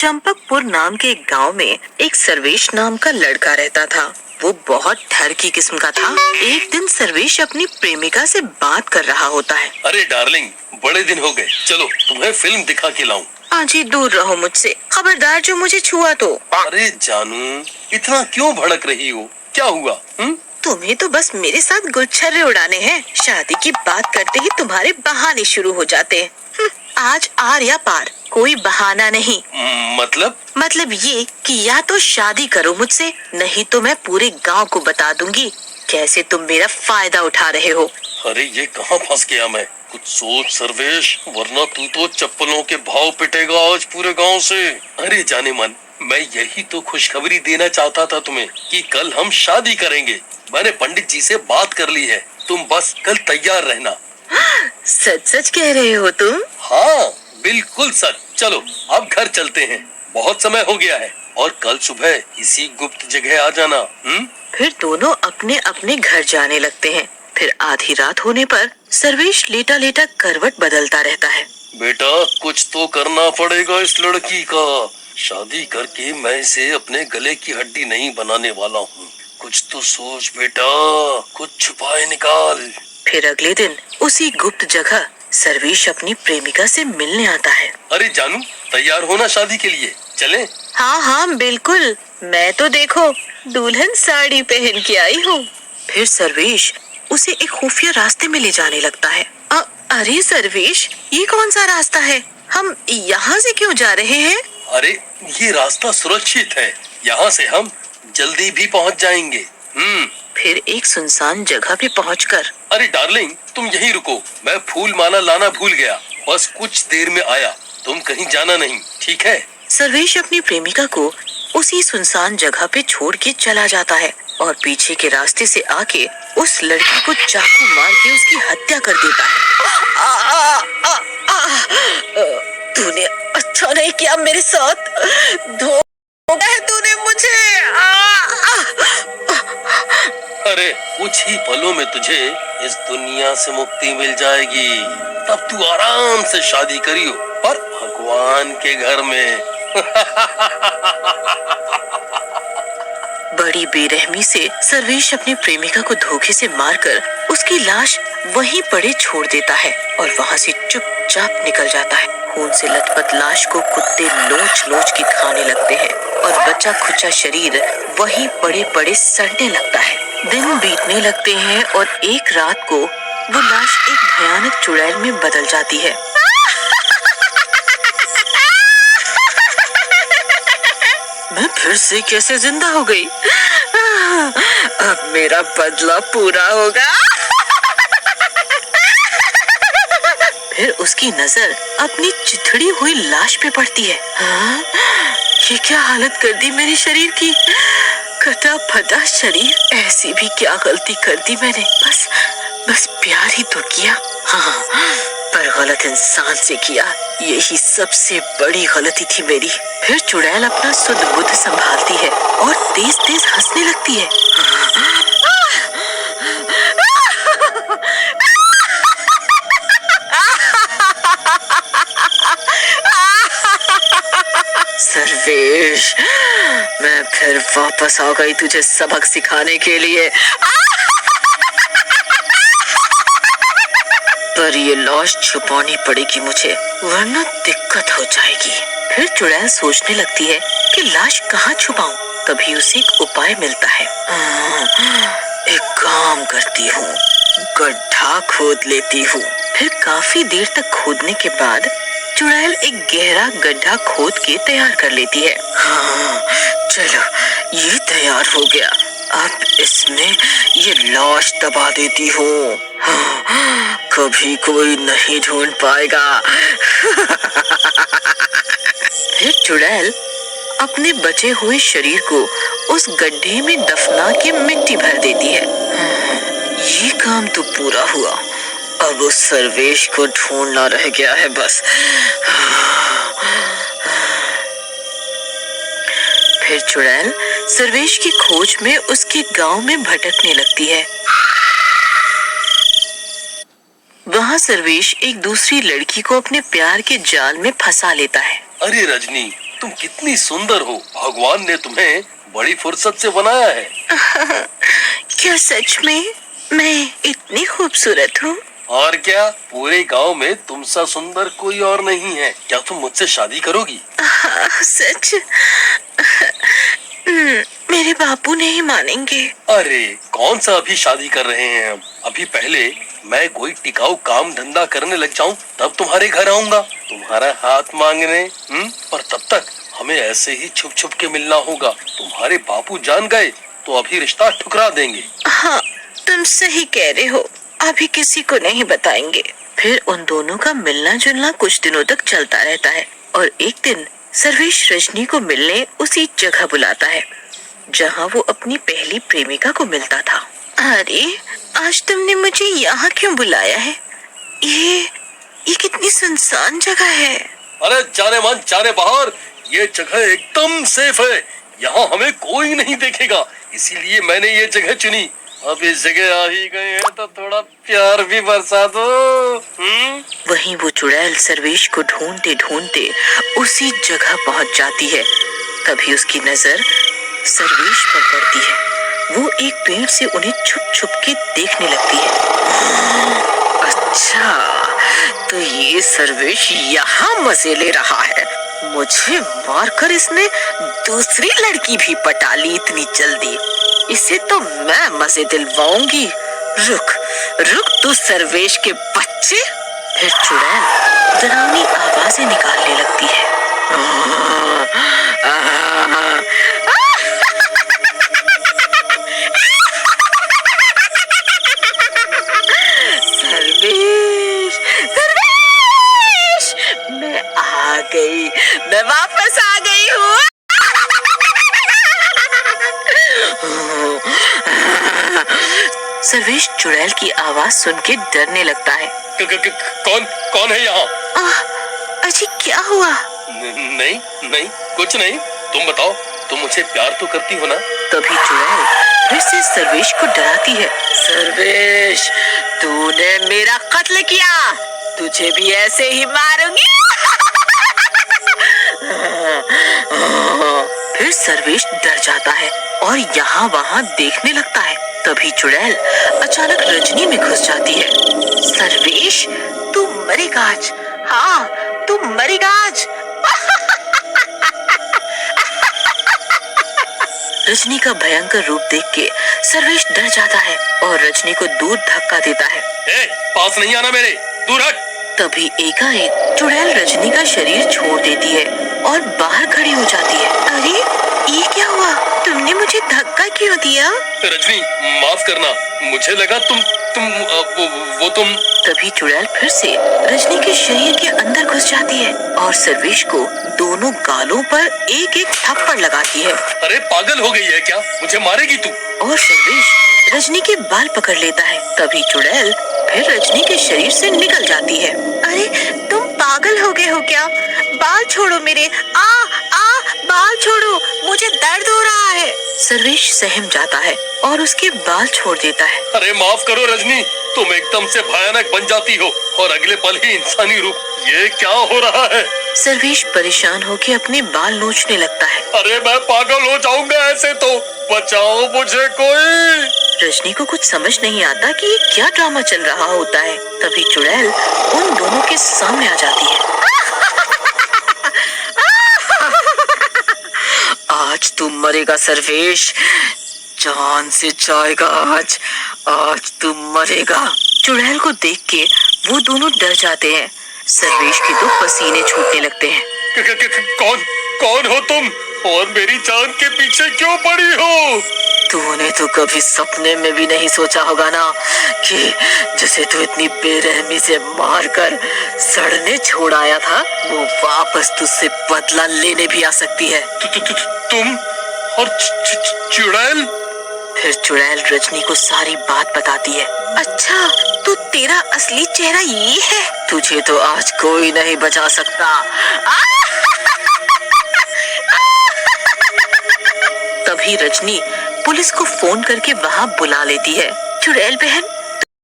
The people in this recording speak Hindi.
चंपकपुर नाम के एक गांव में एक सर्वेश नाम का लड़का रहता था। वो बहुत ठर की किस्म का था। एक दिन सर्वेश अपनी प्रेमिका से बात कर रहा होता है। अरे डार्लिंग, बड़े दिन हो गए, चलो तुम्हें फिल्म दिखा के लाऊं। आजी दूर रहो मुझसे, खबरदार जो मुझे छुआ तो। अरे जानू, इतना क्यों भड़क रही हो? क्या हुआ? तुम्हें तो बस मेरे साथ गुलछर्रे उड़ाने हैं। शादी की बात करते ही तुम्हारे बहाने शुरू हो जाते हैं। आज आर या पार, कोई बहाना नहीं। मतलब ये कि या तो शादी करो मुझसे, नहीं तो मैं पूरे गांव को बता दूंगी कैसे तुम मेरा फायदा उठा रहे हो। अरे ये कहाँ फंस गया मैं? कुछ सोच सर्वेश, वरना तू तो चप्पलों के भाव पिटेगा आज पूरे गांव से। अरे जाने मन, मैं यही तो खुशखबरी देना चाहता था तुम्हें कि कल हम शादी करेंगे। मैंने पंडित जी से बात कर ली है, तुम बस कल तैयार रहना। सच सच कह रहे हो तुम? हाँ बिल्कुल सच। चलो अब घर चलते हैं, बहुत समय हो गया है, और कल सुबह इसी गुप्त जगह आ जाना। फिर दोनों अपने अपने घर जाने लगते हैं। फिर आधी रात होने पर सर्वेश लेटा लेटा करवट बदलता रहता है। बेटा कुछ तो करना पड़ेगा इस लड़की का। शादी करके मैं इसे अपने गले की हड्डी नहीं बनाने वाला हूँ। कुछ तो सोच बेटा, कुछ छुपाए निकाल। फिर अगले दिन उसी गुप्त जगह सर्वेश अपनी प्रेमिका से मिलने आता है। अरे जानू, तैयार हो ना शादी के लिए? चलें? हाँ हाँ बिल्कुल, मैं तो देखो दुल्हन साड़ी पहन के आई हूँ। फिर सर्वेश उसे एक खुफिया रास्ते में ले जाने लगता है। अरे सर्वेश, ये कौन सा रास्ता है? हम यहाँ से क्यों जा रहे हैं? अरे ये रास्ता सुरक्षित है, यहाँ से हम जल्दी भी पहुँच जाएंगे। फिर एक सुनसान जगह पे पहुंचकर, अरे डार्लिंग, तुम यहीं रुको, मैं फूल माला लाना भूल गया, बस कुछ देर में आया, तुम कहीं जाना नहीं, ठीक है? सर्वेश अपनी प्रेमिका को उसी सुनसान जगह पे छोड़ के चला जाता है और पीछे के रास्ते से आके उस लड़की को चाकू मार के उसकी हत्या कर देता है। तूने अच्छा नहीं किया मेरे साथ, धोखा है तूने मुझे। अरे कुछ ही पलों में तुझे इस दुनिया से मुक्ति मिल जाएगी, तब तू आराम से शादी करियो, पर भगवान के घर में। बड़ी बेरहमी से सर्वेश अपनी प्रेमिका को धोखे से मारकर उसकी लाश वहीं पड़े छोड़ देता है और वहाँ से चुपचाप निकल जाता है। खून से लथपथ लाश को कुत्ते नोच नोच के खाने लगते हैं और बचा खुचा शरीर वहीं पड़े पड़े सड़ने लगता है। दिन बीतने लगते हैं और एक रात को वो लाश एक भयानक चुड़ैल में बदल जाती है। मैं फिर से कैसे जिंदा हो गई? अब मेरा बदला पूरा होगा। फिर उसकी नजर अपनी चिथड़ी हुई लाश पे पड़ती है। हाँ? ये क्या हालत कर दी मेरे शरीर की? कटा फटा शरीर, ऐसी भी क्या गलती कर दी मैंने? बस प्यार ही तो किया, हाँ, पर गलत इंसान से किया। यही सबसे बड़ी गलती थी मेरी। फिर चुड़ैल अपना सुध बुध संभालती है और तेज तेज हंसने लगती है। सर्वेश, मैं फिर वापस आ गई तुझे सबक सिखाने के लिए। पर ये लाश छुपानी पड़ेगी मुझे, वरना दिक्कत हो जाएगी। फिर चुड़ैल सोचने लगती है कि लाश कहाँ छुपाऊं। तभी उसे एक उपाय मिलता है। एक काम करती हूँ, गड्ढा खोद लेती हूँ। फिर काफी देर तक खोदने के बाद चुड़ैल एक गहरा गड्ढा खोद के तैयार कर लेती है। हाँ, चलो ये तैयार हो गया। अब इसमें ये लाश दबा देती हूँ। हाँ, कभी कोई नहीं ढूंढ पाएगा। फिर चुड़ैल अपने बचे हुए शरीर को उस गड्ढे में दफना के मिट्टी भर देती है। ये काम तो पूरा हुआ, अब उस सर्वेश को ढूंढना रह गया है बस। फिर चुड़ैल सर्वेश की खोज में उसके गांव में भटकने लगती है। वहाँ सर्वेश एक दूसरी लड़की को अपने प्यार के जाल में फंसा लेता है। अरे रजनी, तुम कितनी सुंदर हो। भगवान ने तुम्हें बड़ी फुर्सत से बनाया है। क्या सच में मैं इतनी खूबसूरत हूँ? और क्या, पूरे गांव में तुम सा सुंदर कोई और नहीं है। क्या तुम मुझसे शादी करोगी? सच? मेरे बापू नहीं मानेंगे। अरे कौन सा अभी शादी कर रहे हैं हम। अभी पहले मैं कोई टिकाऊ काम धंधा करने लग जाऊं तब तुम्हारे घर आऊंगा तुम्हारा हाथ मांगने। पर तब तक हमें ऐसे ही छुप छुप के मिलना होगा। तुम्हारे बापू जान गए तो अभी रिश्ता ठुकरा देंगे। हाँ, तुम सही कह रहे हो। अभी किसी को नहीं बताएंगे। फिर उन दोनों का मिलना जुलना कुछ दिनों तक चलता रहता है और एक दिन सर्वेश रजनी को मिलने उसी जगह बुलाता है जहाँ वो अपनी पहली प्रेमिका को मिलता था। अरे आज तुमने मुझे यहाँ क्यों बुलाया है? ये कितनी सुनसान जगह है। अरे जाने मन जाने बाहर, ये जगह एकदम सेफ है। यहाँ हमें कोई नहीं देखेगा, इसीलिए मैंने ये जगह चुनी। अब इस जगह आ ही गए हैं तो थोड़ा प्यार भी बरसा दो। वहीं वो चुड़ैल सर्वेश को ढूंढते ढूंढते उसी जगह पहुंच जाती है। तभी उसकी नजर सर्वेश पर पड़ती है। वो एक पेड़ से उन्हें छुप छुप के देखने लगती है। अच्छा, तो ये सर्वेश यहाँ मजे ले रहा है। मुझे मारकर इसने दूसरी लड़की भी पटा ली इतनी जल्दी। इसे तो मैं मजे दिलवाऊंगी। रुक रुक तू सर्वेश के बच्चे। फिर चुड़ैल डरावनी आवाजें निकालने लगती है। सर्वेश, सर्वेश, मैं आ गई, मैं वापस आ गई हूँ। सर्वेश चुड़ैल की आवाज सुन के डरने लगता है। कौन कौन है यहाँ? अजी क्या हुआ? नहीं नहीं कुछ नहीं। तुम बताओ, तुम मुझे प्यार तो करती हो ना? तभी चुड़ैल फिर से सर्वेश को डराती है। सर्वेश, तूने मेरा कत्ल किया, तुझे भी ऐसे ही मारूंगी। फिर सर्वेश डर जाता है और यहाँ वहाँ देखने लगता है। तभी चुड़ैल अचानक रजनी में घुस जाती है। सर्वेश, तू मरेगा आज। हाँ, तू मरेगा आज। रजनी का भयंकर रूप देख के सर्वेश डर जाता है और रजनी को दूर धक्का देता है। पास नहीं आना मेरे, दूर हट। तभी एकाएक चुड़ैल रजनी का शरीर छोड़ देती है और बाहर खड़ी हो जाती है। अरे ये क्या हुआ? तुमने मुझे धक्का क्यों दिया? रजनी माफ करना, मुझे लगा तुम तुम। तभी चुड़ैल फिर से रजनी के शरीर के अंदर घुस जाती है और सर्वेश को दोनों गालों पर एक एक थप्पड़ लगाती है। अरे पागल हो गई है क्या? मुझे मारेगी तू? और सर्वेश रजनी के बाल पकड़ लेता है। तभी चुड़ैल फिर रजनी के शरीर से निकल जाती है। अरे तुम पागल हो गए हो क्या? बाल छोड़ो मेरे। बाल छोड़ो, मुझे दर्द हो रहा है। सर्वेश सहम जाता है और उसके बाल छोड़ देता है। अरे माफ करो रजनी, तुम एकदम से भयानक बन जाती हो और अगले पल ही इंसानी रूप। ये क्या हो रहा है? सर्वेश परेशान होकर अपने बाल नोचने लगता है। अरे मैं पागल हो जाऊंगा ऐसे तो, बचाओ मुझे कोई। रजनी को कुछ समझ नहीं आता कि क्या ड्रामा चल रहा होता है। तभी चुड़ैल उन दोनों के सामने आ जाती है। आज तू मरेगा सर्वेश, जान से जाएगा आज तू मरेगा। चुड़ैल को देख के वो दोनों डर जाते हैं। सर्वेश के तो पसीने छूटने लगते हैं। कौन हो तुम और मेरी जान के पीछे क्यों पड़ी हो? तूने तो कभी सपने में भी नहीं सोचा होगा ना कि जिसे तू इतनी बेरहमी से मारकर सड़ने छोड़ आया था, वो वापस तुझसे बदला लेने भी आ सकती है। तुम और चुड़ैल? फिर चुड़ैल रजनी को सारी बात बताती है। अच्छा, तो तेरा असली चेहरा ये है? तुझे तो आज कोई नहीं बचा सकता। तभी रजनी पुलिस को फोन करके वहाँ बुला लेती है। चुड़ैल बहन,